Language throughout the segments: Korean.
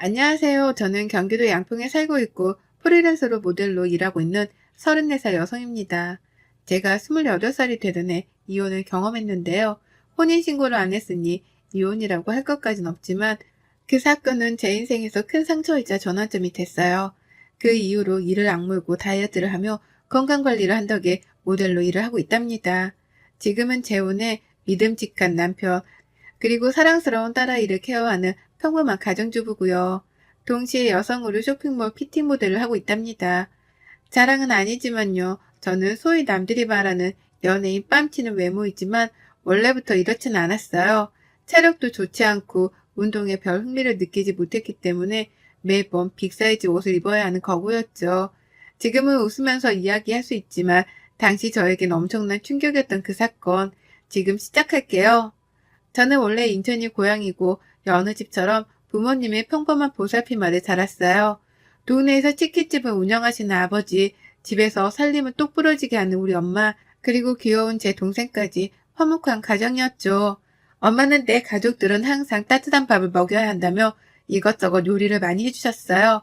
안녕하세요. 저는 경기도 양평에 살고 있고 프리랜서로 모델로 일하고 있는 34살 여성입니다. 제가 28살이 되던 해 이혼을 경험했는데요. 혼인신고를 안 했으니 이혼이라고 할 것까진 없지만 그 사건은 제 인생에서 큰 상처이자 전환점이 됐어요. 그 이후로 이를 악물고 다이어트를 하며 건강관리를 한 덕에 모델로 일을 하고 있답니다. 지금은 재혼해 믿음직한 남편, 그리고 사랑스러운 딸아이를 케어하는 평범한 가정주부고요. 동시에 여성으로 쇼핑몰 피팅 모델을 하고 있답니다. 자랑은 아니지만요. 저는 소위 남들이 말하는 연예인 뺨치는 외모이지만 원래부터 이렇지는 않았어요. 체력도 좋지 않고 운동에 별 흥미를 느끼지 못했기 때문에 매번 빅사이즈 옷을 입어야 하는 거구였죠. 지금은 웃으면서 이야기할 수 있지만 당시 저에겐 엄청난 충격이었던 그 사건. 지금 시작할게요. 저는 원래 인천이 고향이고 여느 집처럼 부모님의 평범한 보살핌 아래 자랐어요. 동네에서 치킨집을 운영하시는 아버지, 집에서 살림을 똑부러지게 하는 우리 엄마, 그리고 귀여운 제 동생까지 화목한 가정이었죠. 엄마는 내 가족들은 항상 따뜻한 밥을 먹여야 한다며 이것저것 요리를 많이 해주셨어요.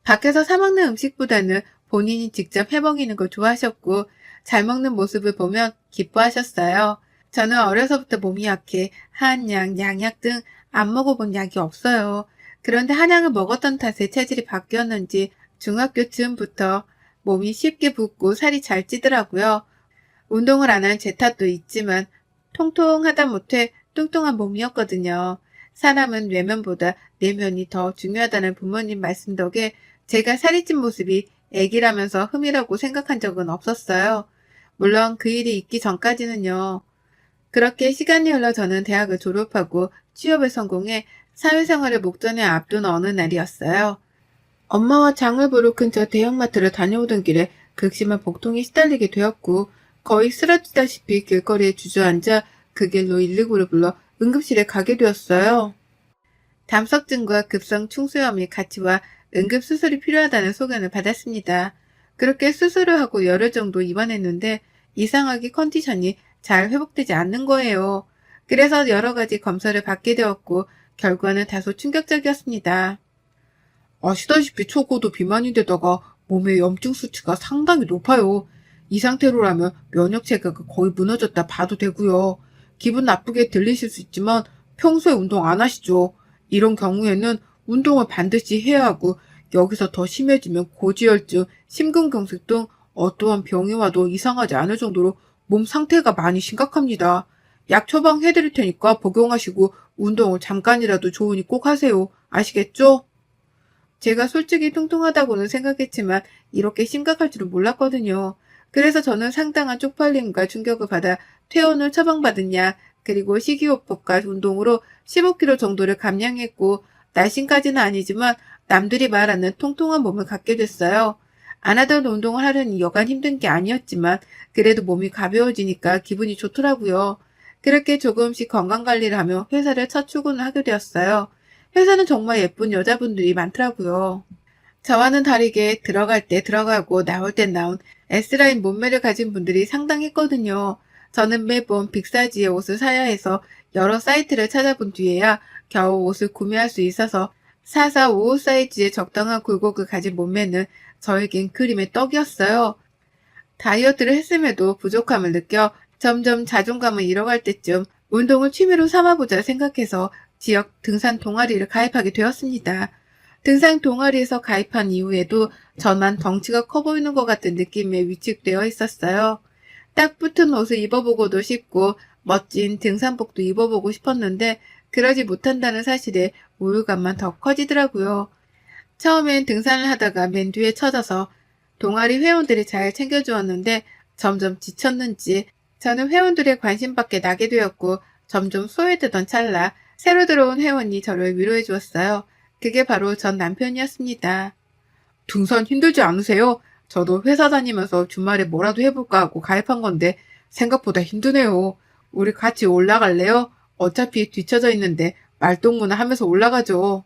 밖에서 사 먹는 음식보다는 본인이 직접 해먹이는 걸 좋아하셨고 잘 먹는 모습을 보면 기뻐하셨어요. 저는 어려서부터 몸이 약해 한약, 양약 등 안 먹어본 약이 없어요. 그런데 한약을 먹었던 탓에 체질이 바뀌었는지 중학교쯤부터 몸이 쉽게 붓고 살이 잘 찌더라고요. 운동을 안 한 제 탓도 있지만 통통하다 못해 뚱뚱한 몸이었거든요. 사람은 외면보다 내면이 더 중요하다는 부모님 말씀 덕에 제가 살이 찐 모습이 애기라면서 흠이라고 생각한 적은 없었어요. 물론 그 일이 있기 전까지는요. 그렇게 시간이 흘러 저는 대학을 졸업하고 취업에 성공해 사회생활을 목전에 앞둔 어느 날이었어요. 엄마와 장을 보러 근처 대형마트를 다녀오던 길에 극심한 복통에 시달리게 되었고 거의 쓰러지다시피 길거리에 주저앉아 그 길로 119를 불러 응급실에 가게 되었어요. 담석증과 급성 충수염이 같이 와 응급수술이 필요하다는 소견을 받았습니다. 그렇게 수술을 하고 열흘 정도 입원했는데 이상하게 컨디션이 잘 회복되지 않는 거예요. 그래서 여러 가지 검사를 받게 되었고 결과는 다소 충격적이었습니다. 아시다시피 초고도 비만인데다가 몸의 염증 수치가 상당히 높아요. 이 상태로라면 면역 체계가 거의 무너졌다 봐도 되고요. 기분 나쁘게 들리실 수 있지만 평소에 운동 안 하시죠? 이런 경우에는 운동을 반드시 해야 하고 여기서 더 심해지면 고지혈증, 심근경색 등 어떠한 병이 와도 이상하지 않을 정도로 몸 상태가 많이 심각합니다. 약 처방해드릴 테니까 복용하시고 운동을 잠깐이라도 좋으니 꼭 하세요. 아시겠죠? 제가 솔직히 뚱뚱하다고는 생각했지만 이렇게 심각할 줄은 몰랐거든요. 그래서 저는 상당한 쪽팔림과 충격을 받아 퇴원을 처방받은 약, 그리고 식이요법과 운동으로 15kg 정도를 감량했고 날씬까지는 아니지만 남들이 말하는 통통한 몸을 갖게 됐어요. 안 하던 운동을 하려니 여간 힘든 게 아니었지만 그래도 몸이 가벼워지니까 기분이 좋더라고요. 그렇게 조금씩 건강관리를 하며 회사를 첫 출근을 하게 되었어요. 회사는 정말 예쁜 여자분들이 많더라고요. 저와는 다르게 들어갈 때 들어가고 나올 때 나온 S라인 몸매를 가진 분들이 상당했거든요. 저는 매번 빅사이즈의 옷을 사야 해서 여러 사이트를 찾아본 뒤에야 겨우 옷을 구매할 수 있어서 44, 55 사이즈의 적당한 굴곡을 가진 몸매는 저에겐 그림의 떡이었어요. 다이어트를 했음에도 부족함을 느껴 점점 자존감을 잃어갈 때쯤 운동을 취미로 삼아보자 생각해서 지역 등산 동아리를 가입하게 되었습니다. 등산 동아리에서 가입한 이후에도 저만 덩치가 커 보이는 것 같은 느낌에 위축되어 있었어요. 딱 붙은 옷을 입어보고도 싶고 멋진 등산복도 입어보고 싶었는데 그러지 못한다는 사실에 우울감만 더 커지더라고요. 처음엔 등산을 하다가 맨 뒤에 처져서 동아리 회원들이 잘 챙겨주었는데 점점 지쳤는지 저는 회원들의 관심밖에 나게 되었고 점점 소외되던 찰나 새로 들어온 회원이 저를 위로해 주었어요. 그게 바로 전 남편이었습니다. 등산 힘들지 않으세요? 저도 회사 다니면서 주말에 뭐라도 해볼까 하고 가입한 건데 생각보다 힘드네요. 우리 같이 올라갈래요? 어차피 뒤쳐져 있는데 말동무나 하면서 올라가죠.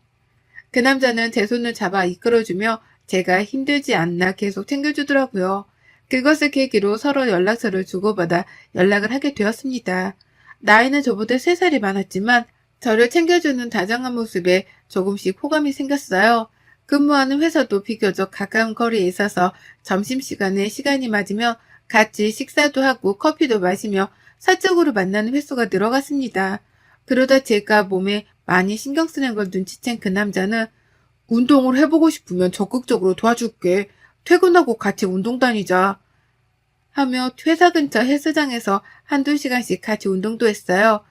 그 남자는 제 손을 잡아 이끌어주며 제가 힘들지 않나 계속 챙겨주더라고요. 그것을 계기로 서로 연락처를 주고받아 연락을 하게 되었습니다. 나이는 저보다 3살이 많았지만 저를 챙겨주는 다정한 모습에 조금씩 호감이 생겼어요. 근무하는 회사도 비교적 가까운 거리에 있어서 점심시간에 시간이 맞으며 같이 식사도 하고 커피도 마시며 사적으로 만나는 횟수가 늘어갔습니다. 그러다 제가 몸에 많이 신경 쓰는 걸 눈치챈 그 남자는 운동을 해보고 싶으면 적극적으로 도와줄게. 퇴근하고 같이 운동 다니자. 하며 회사 근처 헬스장에서 한두 시간씩 같이 운동도 했어요.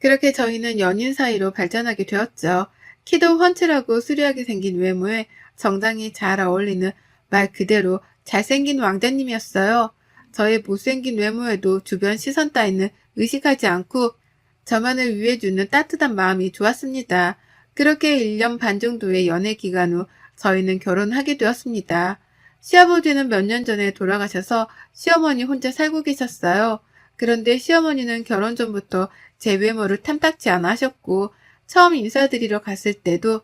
그렇게 저희는 연인 사이로 발전하게 되었죠. 키도 훤칠하고 수려하게 생긴 외모에 정장이 잘 어울리는 말 그대로 잘생긴 왕자님이었어요. 저의 못생긴 외모에도 주변 시선 따위는 의식하지 않고 저만을 위해주는 따뜻한 마음이 좋았습니다. 그렇게 1년 반 정도의 연애 기간 후 저희는 결혼하게 되었습니다. 시아버지는 몇 년 전에 돌아가셔서 시어머니 혼자 살고 계셨어요. 그런데 시어머니는 결혼 전부터 제 외모를 탐탁치 않아 하셨고 처음 인사드리러 갔을 때도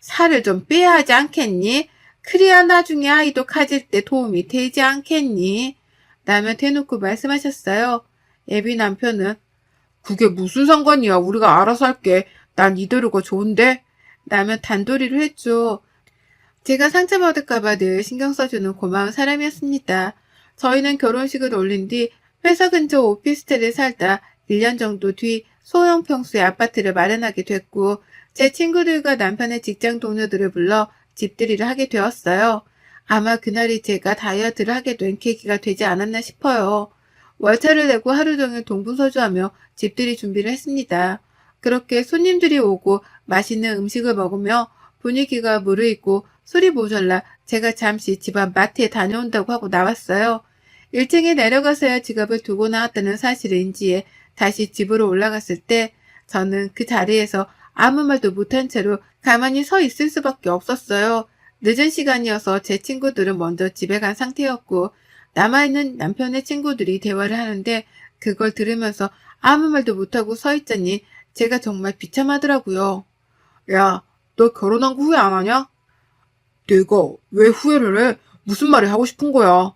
살을 좀 빼야 하지 않겠니? 그래야 나중에 아이도 가질 때 도움이 되지 않겠니? 라며 대놓고 말씀하셨어요. 애비 남편은 그게 무슨 상관이야. 우리가 알아서 할게. 난 이대로가 좋은데? 라며 단도리를 했죠. 제가 상처받을까봐 늘 신경 써주는 고마운 사람이었습니다. 저희는 결혼식을 올린 뒤 회사 근처 오피스텔에 살다 1년 정도 뒤 소형 평수의 아파트를 마련하게 됐고 제 친구들과 남편의 직장 동료들을 불러 집들이를 하게 되었어요. 아마 그날이 제가 다이어트를 하게 된 계기가 되지 않았나 싶어요. 월차를 내고 하루 종일 동분서주하며 집들이 준비를 했습니다. 그렇게 손님들이 오고 맛있는 음식을 먹으며 분위기가 무르익고 술이 모자라 제가 잠시 집 앞 마트에 다녀온다고 하고 나왔어요. 1층에 내려가서야 지갑을 두고 나왔다는 사실을 인지해 다시 집으로 올라갔을 때 저는 그 자리에서 아무 말도 못한 채로 가만히 서 있을 수밖에 없었어요. 늦은 시간이어서 제 친구들은 먼저 집에 간 상태였고 남아있는 남편의 친구들이 대화를 하는데 그걸 들으면서 아무 말도 못하고 서 있자니 제가 정말 비참하더라고요. 야, 너 결혼한 거 후회 안 하냐? 내가 왜 후회를 해? 무슨 말이 하고 싶은 거야?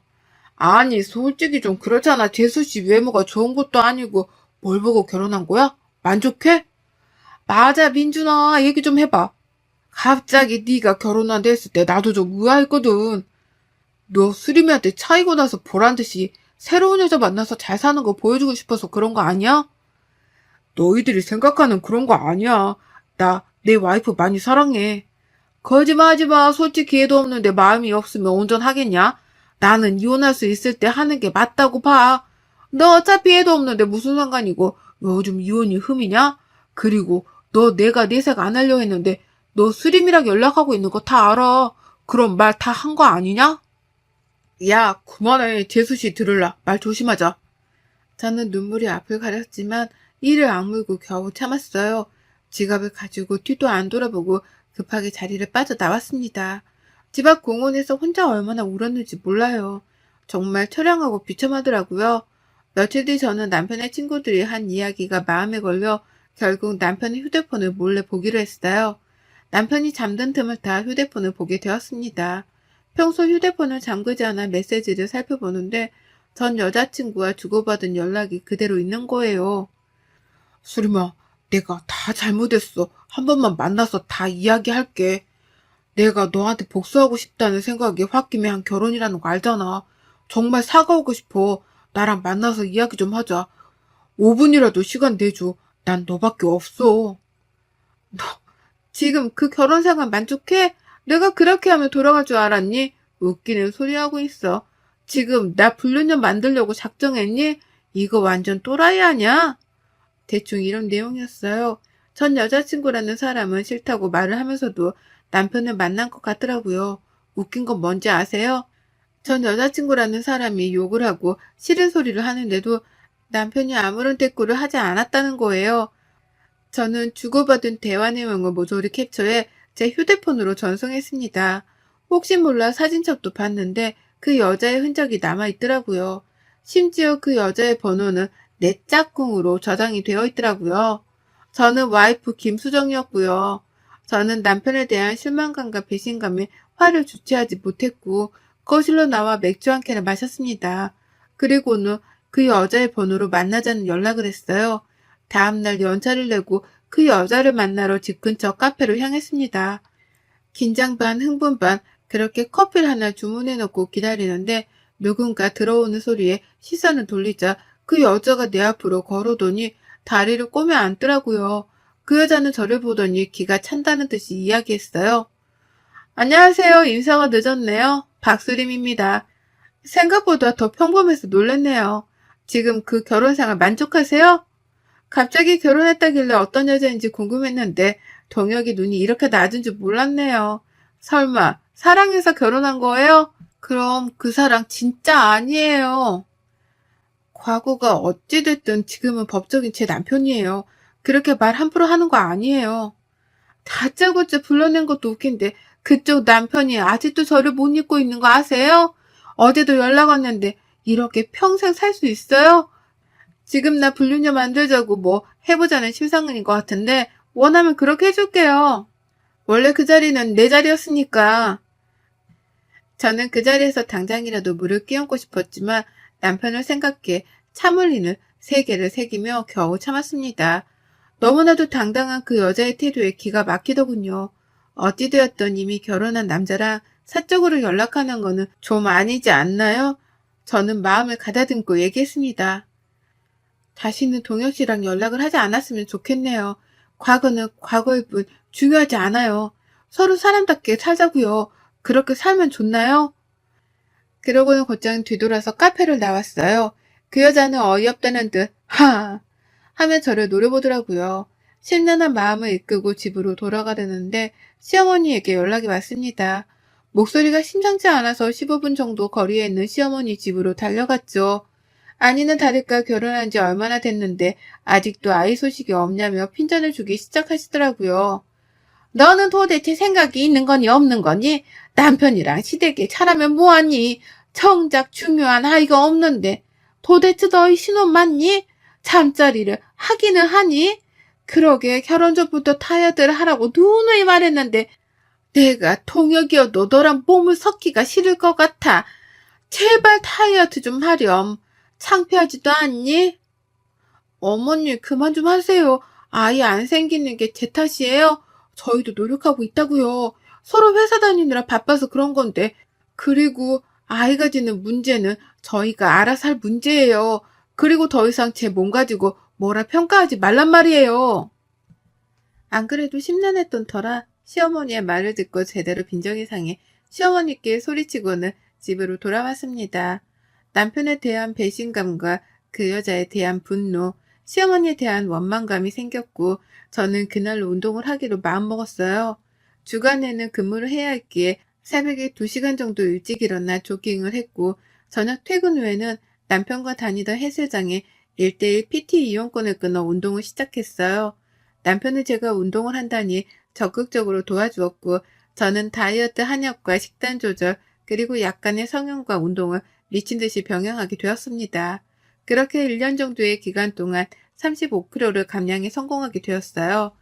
아니, 솔직히 좀 그렇잖아. 재수 씨 외모가 좋은 것도 아니고 뭘 보고 결혼한 거야? 만족해? 맞아, 민준아. 얘기 좀 해봐. 갑자기 네가 결혼한다 했을 때 나도 좀 의아했거든. 너 수림이한테 차이고 나서 보란 듯이 새로운 여자 만나서 잘 사는 거 보여주고 싶어서 그런 거 아니야? 너희들이 생각하는 그런 거 아니야. 나 내 와이프 많이 사랑해. 거짓말하지 마. 솔직히 애도 없는데 마음이 없으면 온전하겠냐? 나는 이혼할 수 있을 때 하는 게 맞다고 봐. 너 어차피 애도 없는데 무슨 상관이고 요즘 이혼이 흠이냐? 그리고 너 내가 내색 안 하려 했는데 너 수림이랑 연락하고 있는 거 다 알아. 그럼 말 다 한 거 아니냐? 야, 그만해. 재수씨 들을라. 말 조심하자. 저는 눈물이 앞을 가렸지만 이를 악물고 겨우 참았어요. 지갑을 가지고 뒤도 안 돌아보고 급하게 자리를 빠져나왔습니다. 집 앞 공원에서 혼자 얼마나 울었는지 몰라요. 정말 처량하고 비참하더라고요. 며칠 뒤 저는 남편의 친구들이 한 이야기가 마음에 걸려 결국 남편의 휴대폰을 몰래 보기로 했어요. 남편이 잠든 틈을 타 휴대폰을 보게 되었습니다. 평소 휴대폰을 잠그지 않아 메시지를 살펴보는데 전 여자친구와 주고받은 연락이 그대로 있는 거예요. 수림아, 내가 다 잘못했어. 한 번만 만나서 다 이야기할게. 내가 너한테 복수하고 싶다는 생각에 홧김에 한 결혼이라는 거 알잖아. 정말 사과하고 싶어. 나랑 만나서 이야기 좀 하자. 5분이라도 시간 내줘. 난 너밖에 없어. 너 지금 그 결혼 생활 만족해? 내가 그렇게 하면 돌아갈 줄 알았니? 웃기는 소리 하고 있어. 지금 나 불륜녀 만들려고 작정했니? 이거 완전 또라이 아냐? 대충 이런 내용이었어요. 전 여자친구라는 사람은 싫다고 말을 하면서도 남편을 만난 것 같더라고요. 웃긴 건 뭔지 아세요? 전 여자친구라는 사람이 욕을 하고 싫은 소리를 하는데도 남편이 아무런 대꾸를 하지 않았다는 거예요. 저는 주고받은 대화 내용을 모조리 캡처해 제 휴대폰으로 전송했습니다. 혹시 몰라 사진첩도 봤는데 그 여자의 흔적이 남아있더라고요. 심지어 그 여자의 번호는 내 짝꿍으로 저장이 되어 있더라고요. 저는 와이프 김수정이었고요. 저는 남편에 대한 실망감과 배신감에 화를 주체하지 못했고 거실로 나와 맥주 한 캔을 마셨습니다. 그리고는 그 여자의 번호로 만나자는 연락을 했어요. 다음날 연차를 내고 그 여자를 만나러 집 근처 카페로 향했습니다. 긴장 반 흥분 반 그렇게 커피를 하나 주문해 놓고 기다리는데 누군가 들어오는 소리에 시선을 돌리자 그 여자가 내 앞으로 걸어오더니 다리를 꼬며 앉더라고요. 그 여자는 저를 보더니 기가 찬다는 듯이 이야기했어요. 안녕하세요. 인사가 늦었네요. 박수림입니다. 생각보다 더 평범해서 놀랐네요. 지금 그 결혼 생활 만족하세요? 갑자기 결혼했다길래 어떤 여자인지 궁금했는데 동혁이 눈이 이렇게 낮은 줄 몰랐네요. 설마 사랑해서 결혼한 거예요? 그럼 그 사랑 진짜 아니에요. 과거가 어찌됐든 지금은 법적인 제 남편이에요. 그렇게 말 함부로 하는 거 아니에요. 다짜고짜 불러낸 것도 웃긴데 그쪽 남편이 아직도 저를 못 잊고 있는 거 아세요? 어제도 연락 왔는데 이렇게 평생 살 수 있어요? 지금 나 불륜녀 만들자고 뭐 해보자는 심상은인 것 같은데 원하면 그렇게 해줄게요. 원래 그 자리는 내 자리였으니까. 저는 그 자리에서 당장이라도 물을 끼얹고 싶었지만 남편을 생각해 참을리는 세개를 새기며 겨우 참았습니다. 너무나도 당당한 그 여자의 태도에 기가 막히더군요. 어찌되었던 이미 결혼한 남자랑 사적으로 연락하는 거는 좀 아니지 않나요? 저는 마음을 가다듬고 얘기했습니다. 다시는 동혁 씨랑 연락을 하지 않았으면 좋겠네요. 과거는 과거일 뿐 중요하지 않아요. 서로 사람답게 살자고요. 그렇게 살면 좋나요? 그러고는 곧장 뒤돌아서 카페를 나왔어요. 그 여자는 어이없다는 듯 하며 저를 노려보더라고요. 심란한 마음을 이끌고 집으로 돌아가려는데 시어머니에게 연락이 왔습니다. 목소리가 심상치 않아서 15분 정도 거리에 있는 시어머니 집으로 달려갔죠. 아니는 다를까 결혼한 지 얼마나 됐는데 아직도 아이 소식이 없냐며 핀잔을 주기 시작하시더라고요. 너는 도대체 생각이 있는 거니 없는 거니? 남편이랑 시댁에 차라면 뭐하니? 정작 중요한 아이가 없는데 도대체 너희 신혼 맞니? 잠자리를 하기는 하니? 그러게 결혼 전부터 다이어트를 하라고 누누이 말했는데 내가 통역이어도 너랑 몸을 섞기가 싫을 것 같아. 제발 다이어트 좀 하렴. 창피하지도 않니? 어머니 그만 좀 하세요. 아이 안 생기는 게 제 탓이에요? 저희도 노력하고 있다고요. 서로 회사 다니느라 바빠서 그런 건데. 그리고 아이가 지는 문제는 저희가 알아서 할 문제예요. 그리고 더 이상 제 몸 가지고 뭐라 평가하지 말란 말이에요. 안 그래도 심란했던 터라 시어머니의 말을 듣고 제대로 빈정이 상해 시어머니께 소리치고는 집으로 돌아왔습니다. 남편에 대한 배신감과 그 여자에 대한 분노, 시어머니에 대한 원망감이 생겼고 저는 그날로 운동을 하기로 마음먹었어요. 주간에는 근무를 해야 했기에 새벽에 2시간 정도 일찍 일어나 조깅을 했고 저녁 퇴근 후에는 남편과 다니던 헬스장에 1:1 PT 이용권을 끊어 운동을 시작했어요. 남편은 제가 운동을 한다니 적극적으로 도와주었고 저는 다이어트 한약과 식단 조절 그리고 약간의 성형과 운동을 미친 듯이 병행하게 되었습니다. 그렇게 1년 정도의 기간 동안 35kg를 감량에 성공하게 되었어요.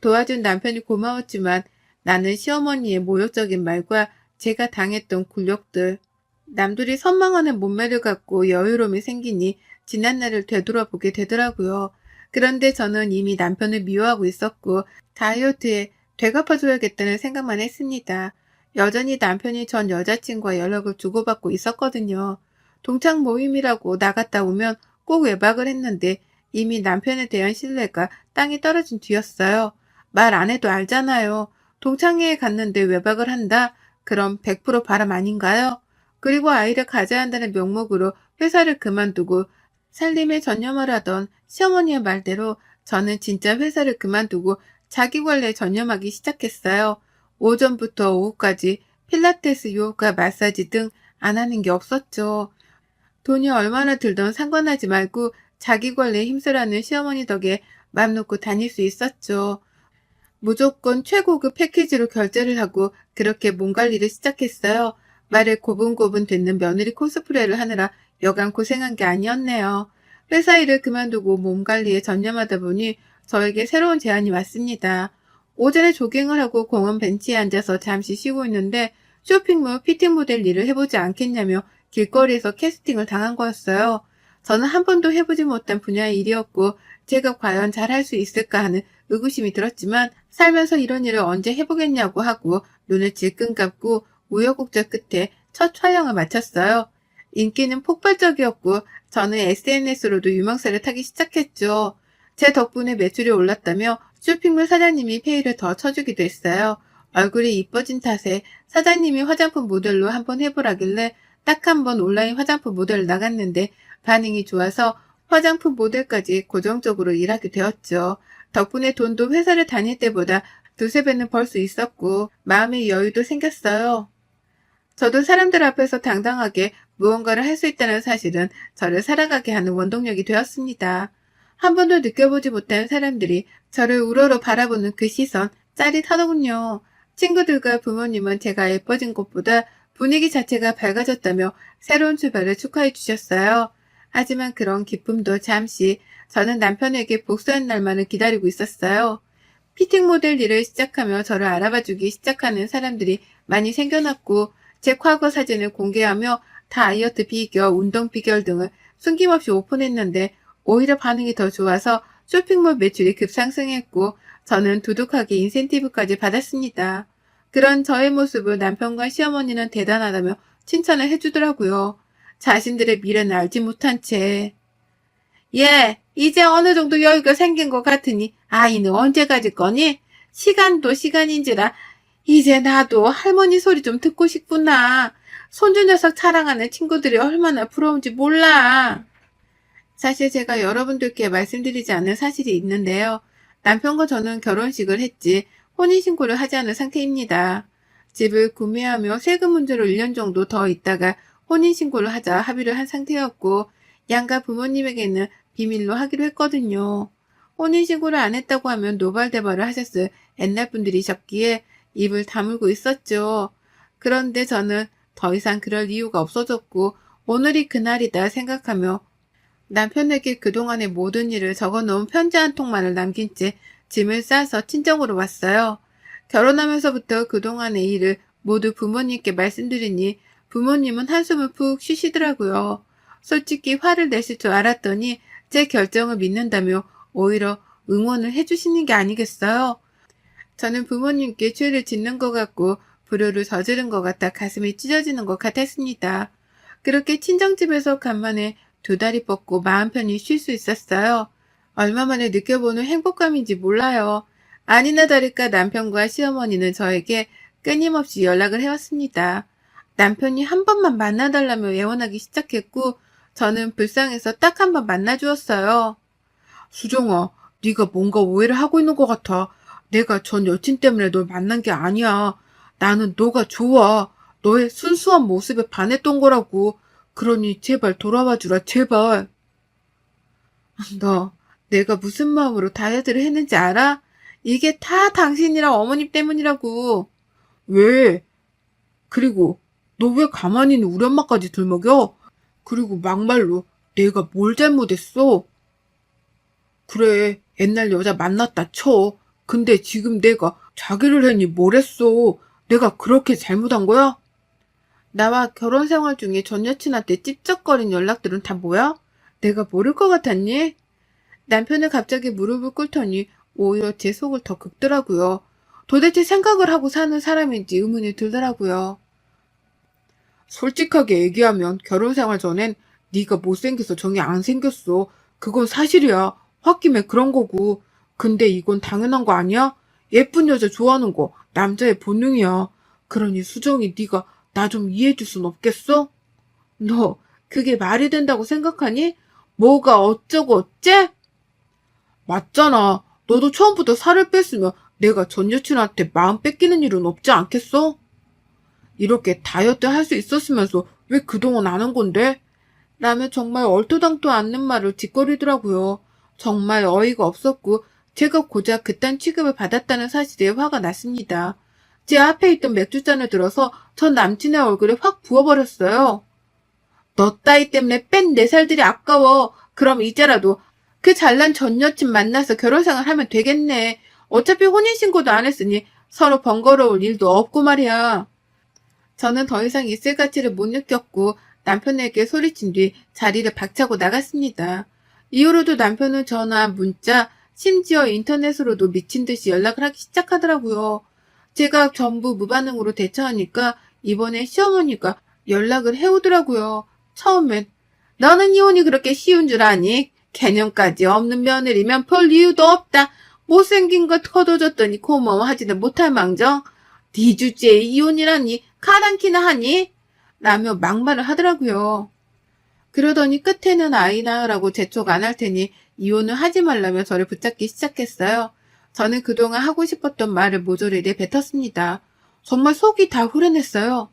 도와준 남편이 고마웠지만 나는 시어머니의 모욕적인 말과 제가 당했던 굴욕들, 남들이 선망하는 몸매를 갖고 여유로움이 생기니 지난날을 되돌아보게 되더라고요. 그런데 저는 이미 남편을 미워하고 있었고 다이어트에 되갚아줘야겠다는 생각만 했습니다. 여전히 남편이 전 여자친구와 연락을 주고받고 있었거든요. 동창 모임이라고 나갔다 오면 꼭 외박을 했는데 이미 남편에 대한 신뢰가 땅이 떨어진 뒤였어요. 말 안 해도 알잖아요. 동창회에 갔는데 외박을 한다? 그럼 100% 바람 아닌가요? 그리고 아이를 가져야 한다는 명목으로 회사를 그만두고 살림에 전념을 하던 시어머니의 말대로 저는 진짜 회사를 그만두고 자기관리에 전념하기 시작했어요. 오전부터 오후까지 필라테스, 요가, 마사지 등 안 하는 게 없었죠. 돈이 얼마나 들던 상관하지 말고 자기관리에 힘쓰라는 시어머니 덕에 맘 놓고 다닐 수 있었죠. 무조건 최고급 패키지로 결제를 하고 그렇게 몸 관리를 시작했어요. 말에 고분고분 듣는 며느리 코스프레를 하느라 여간 고생한 게 아니었네요. 회사 일을 그만두고 몸 관리에 전념하다 보니 저에게 새로운 제안이 왔습니다. 오전에 조깅을 하고 공원 벤치에 앉아서 잠시 쉬고 있는데 쇼핑몰 피팅 모델 일을 해보지 않겠냐며 길거리에서 캐스팅을 당한 거였어요. 저는 한 번도 해보지 못한 분야의 일이었고 제가 과연 잘할 수 있을까 하는 의구심이 들었지만 살면서 이런 일을 언제 해보겠냐고 하고 눈을 질끈 감고 우여곡절 끝에 첫 촬영을 마쳤어요. 인기는 폭발적이었고 저는 SNS로도 유명세를 타기 시작했죠. 제 덕분에 매출이 올랐다며 쇼핑몰 사장님이 페이를 더 쳐주기도 했어요. 얼굴이 이뻐진 탓에 사장님이 화장품 모델로 한번 해보라길래 딱 한 번 온라인 화장품 모델을 나갔는데 반응이 좋아서 화장품 모델까지 고정적으로 일하게 되었죠. 덕분에 돈도 회사를 다닐 때보다 두세 배는 벌 수 있었고 마음의 여유도 생겼어요. 저도 사람들 앞에서 당당하게 무언가를 할 수 있다는 사실은 저를 살아가게 하는 원동력이 되었습니다. 한 번도 느껴보지 못한 사람들이 저를 우러러 바라보는 그 시선 짜릿하더군요. 친구들과 부모님은 제가 예뻐진 것보다 분위기 자체가 밝아졌다며 새로운 출발을 축하해 주셨어요. 하지만 그런 기쁨도 잠시 저는 남편에게 복수한 날만을 기다리고 있었어요. 피팅 모델 일을 시작하며 저를 알아봐주기 시작하는 사람들이 많이 생겨났고 제 과거 사진을 공개하며 다이어트 비결, 운동 비결 등을 숨김없이 오픈했는데 오히려 반응이 더 좋아서 쇼핑몰 매출이 급상승했고 저는 두둑하게 인센티브까지 받았습니다. 그런 저의 모습을 남편과 시어머니는 대단하다며 칭찬을 해주더라고요. 자신들의 미래는 알지 못한 채. 예, 이제 어느 정도 여유가 생긴 것 같으니 아이는 언제 가질 거니? 시간도 시간인지라 이제 나도 할머니 소리 좀 듣고 싶구나. 손주 녀석 자랑하는 친구들이 얼마나 부러운지 몰라. 사실 제가 여러분들께 말씀드리지 않은 사실이 있는데요. 남편과 저는 결혼식을 했지 혼인신고를 하지 않은 상태입니다. 집을 구매하며 세금 문제로 1년 정도 더 있다가 혼인신고를 하자 합의를 한 상태였고 양가 부모님에게는 비밀로 하기로 했거든요. 혼인신고를 안 했다고 하면 노발대발을 하셨을 옛날 분들이셨기에 입을 다물고 있었죠. 그런데 저는 더 이상 그럴 이유가 없어졌고 오늘이 그날이다 생각하며 남편에게 그동안의 모든 일을 적어놓은 편지 한 통만을 남긴 채 짐을 싸서 친정으로 왔어요. 결혼하면서부터 그동안의 일을 모두 부모님께 말씀드리니 부모님은 한숨을 푹 쉬시더라고요. 솔직히 화를 내실 줄 알았더니 제 결정을 믿는다며 오히려 응원을 해주시는 게 아니겠어요? 저는 부모님께 죄를 짓는 것 같고 불효를 저지른 것 같아 가슴이 찢어지는 것 같았습니다. 그렇게 친정집에서 간만에 두 다리 뻗고 마음 편히 쉴 수 있었어요. 얼마 만에 느껴보는 행복감인지 몰라요. 아니나 다를까 남편과 시어머니는 저에게 끊임없이 연락을 해왔습니다. 남편이 한 번만 만나달라며 애원하기 시작했고 저는 불쌍해서 딱 한 번 만나주었어요. 수정아, 네가 뭔가 오해를 하고 있는 것 같아. 내가 전 여친 때문에 널 만난 게 아니야. 나는 너가 좋아. 너의 순수한 모습에 반했던 거라고. 그러니 제발 돌아와 주라, 제발. 너, 내가 무슨 마음으로 다이어트를 했는지 알아? 이게 다 당신이랑 어머님 때문이라고. 왜? 그리고 너 왜 가만히 있는 우리 엄마까지 들먹여? 그리고 막말로 내가 뭘 잘못했어? 그래, 옛날 여자 만났다 쳐. 근데 지금 내가 자기를 했니 뭘 했어? 내가 그렇게 잘못한 거야? 나와 결혼 생활 중에 전 여친한테 찝쩍거린 연락들은 다 뭐야? 내가 모를 것 같았니? 남편은 갑자기 무릎을 꿇더니 오히려 제 속을 더 긁더라고요. 도대체 생각을 하고 사는 사람인지 의문이 들더라고요. 솔직하게 얘기하면 결혼 생활 전엔 네가 못생겨서 정이 안 생겼어. 그건 사실이야. 홧김에 그런 거고. 근데 이건 당연한 거 아니야? 예쁜 여자 좋아하는 거 남자의 본능이야. 그러니 수정이 네가 나 좀 이해해줄 순 없겠어? 너 그게 말이 된다고 생각하니? 뭐가 어쩌고 어째? 맞잖아. 너도 처음부터 살을 뺐으면 내가 전 여친한테 마음 뺏기는 일은 없지 않겠어? 이렇게 다이어트 할 수 있었으면서 왜 그동안 안 한 건데? 라며 정말 얼토당토 않는 말을 짓거리더라고요. 정말 어이가 없었고 제가 고작 그딴 취급을 받았다는 사실에 화가 났습니다. 제 앞에 있던 맥주잔을 들어서 전 남친의 얼굴에 확 부어버렸어요. 너 따위 때문에 뺀 내 살들이 아까워. 그럼 이제라도 그 잘난 전 여친 만나서 결혼생활 하면 되겠네. 어차피 혼인신고도 안 했으니 서로 번거로울 일도 없고 말이야. 저는 더 이상 있을 가치를 못 느꼈고 남편에게 소리친 뒤 자리를 박차고 나갔습니다. 이후로도 남편은 전화, 문자, 심지어 인터넷으로도 미친 듯이 연락을 하기 시작하더라고요. 제가 전부 무반응으로 대처하니까 이번에 시어머니가 연락을 해오더라고요. 처음엔 너는 이혼이 그렇게 쉬운 줄 아니? 개념까지 없는 며느리면 볼 이유도 없다. 못생긴 것 거둬줬더니 고마워하지는 못할 망정. 네 주제에 이혼이라니 가당키나 하니? 라며 막말을 하더라고요. 그러더니 끝에는 아이 낳으라고 재촉 안 할 테니 이혼을 하지 말라며 저를 붙잡기 시작했어요. 저는 그동안 하고 싶었던 말을 모조리 내뱉었습니다. 정말 속이 다 후련했어요.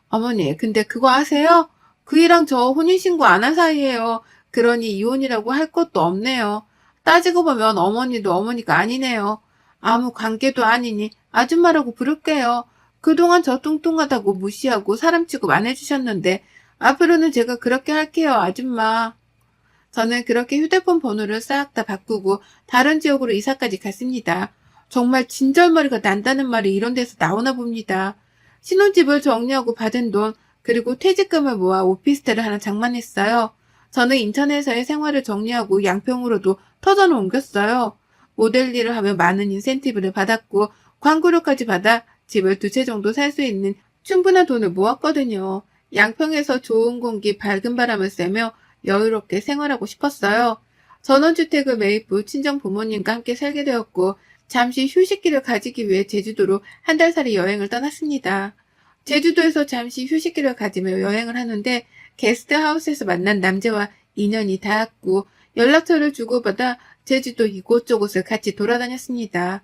어머니, 근데 그거 아세요? 그이랑 저 혼인신고 안 한 사이예요. 그러니 이혼이라고 할 것도 없네요. 따지고 보면 어머니도 어머니가 아니네요. 아무 관계도 아니니 아줌마라고 부를게요. 그동안 저 뚱뚱하다고 무시하고 사람 취급 안 해주셨는데 앞으로는 제가 그렇게 할게요, 아줌마. 저는 그렇게 휴대폰 번호를 싹 다 바꾸고 다른 지역으로 이사까지 갔습니다. 정말 진절머리가 난다는 말이 이런 데서 나오나 봅니다. 신혼집을 정리하고 받은 돈, 그리고 퇴직금을 모아 오피스텔을 하나 장만했어요. 저는 인천에서의 생활을 정리하고 양평으로도 터전을 옮겼어요. 모델 일을 하며 많은 인센티브를 받았고 광고료까지 받아 집을 2채 정도 살 수 있는 충분한 돈을 모았거든요. 양평에서 좋은 공기, 밝은 바람을 쐬며 여유롭게 생활하고 싶었어요. 전원주택을 매입 후 친정 부모님과 함께 살게 되었고 잠시 휴식기를 가지기 위해 제주도로 1달살이 여행을 떠났습니다. 제주도에서 잠시 휴식기를 가지며 여행을 하는데 게스트하우스에서 만난 남자와 인연이 닿았고 연락처를 주고받아 제주도 이곳저곳을 같이 돌아다녔습니다.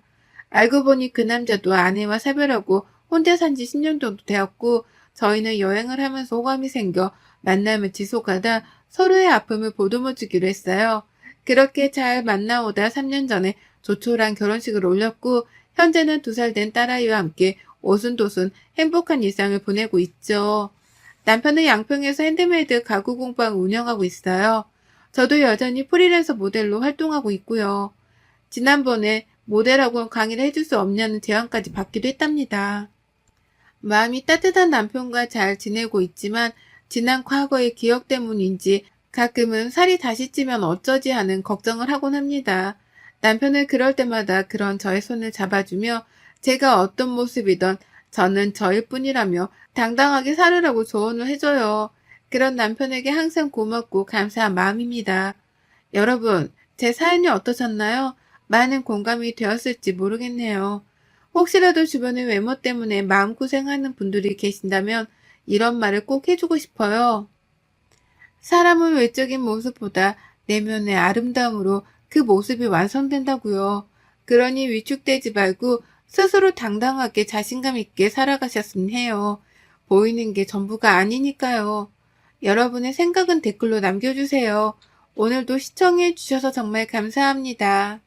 알고 보니 그 남자도 아내와 사별하고 혼자 산 지 10년 정도 되었고 저희는 여행을 하면서 호감이 생겨 만남을 지속하다 서로의 아픔을 보듬어 주기로 했어요. 그렇게 잘 만나오다 3년 전에 조촐한 결혼식을 올렸고 현재는 2살 된 딸아이와 함께 오순도순 행복한 일상을 보내고 있죠. 남편은 양평에서 핸드메이드 가구 공방을 운영하고 있어요. 저도 여전히 프리랜서 모델로 활동하고 있고요. 지난번에 모델학원 강의를 해줄 수 없냐는 제안까지 받기도 했답니다. 마음이 따뜻한 남편과 잘 지내고 있지만 지난 과거의 기억 때문인지 가끔은 살이 다시 찌면 어쩌지 하는 걱정을 하곤 합니다. 남편은 그럴 때마다 그런 저의 손을 잡아주며 제가 어떤 모습이든 저는 저일 뿐이라며 당당하게 살으라고 조언을 해줘요. 그런 남편에게 항상 고맙고 감사한 마음입니다. 여러분, 제 사연이 어떠셨나요? 많은 공감이 되었을지 모르겠네요. 혹시라도 주변의 외모 때문에 마음고생하는 분들이 계신다면 이런 말을 꼭 해주고 싶어요. 사람은 외적인 모습보다 내면의 아름다움으로 그 모습이 완성된다고요. 그러니 위축되지 말고 스스로 당당하게 자신감 있게 살아가셨으면 해요. 보이는 게 전부가 아니니까요. 여러분의 생각은 댓글로 남겨주세요. 오늘도 시청해 주셔서 정말 감사합니다.